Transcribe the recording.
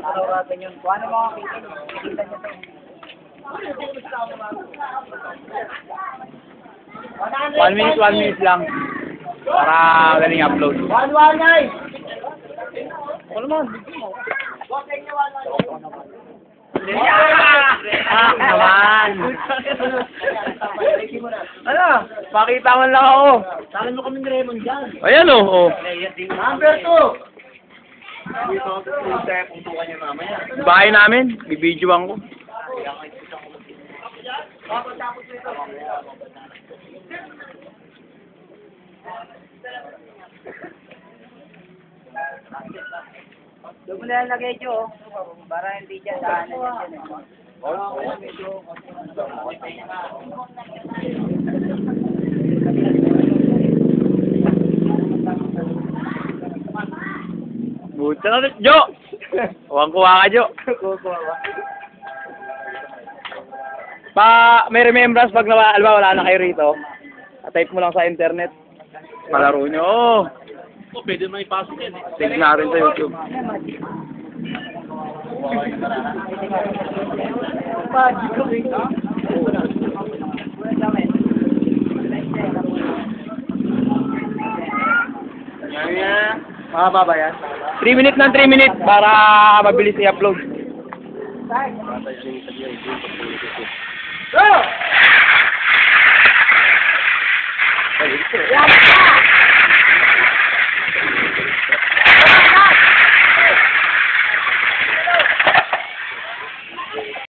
Araw-araw yun. Kung ano mga kikita niyo to. 1 minute lang. Para galing upload. One, guys! Ano naman? Naman. Ano? Pakita man lang ako. Saan mo kami ni Raymond dyan? Ayan oh. Number 2! Bahay namin. Bibidyoan ko. Doon mo na lang lagay, Jo. Para hindi dyan daanan dyan. Buta na rin, Jo! Kuwang-kuwa ka, Jo. May remembrance pag wala na kayo rito. Type mo lang sa internet. Palaro nyo. Pwede mo ipasok yan eh. Tignan natin sa YouTube. Mahaba ba yan? 3 minutes ng 3 minutes para mabilis i-upload. Go! Yan!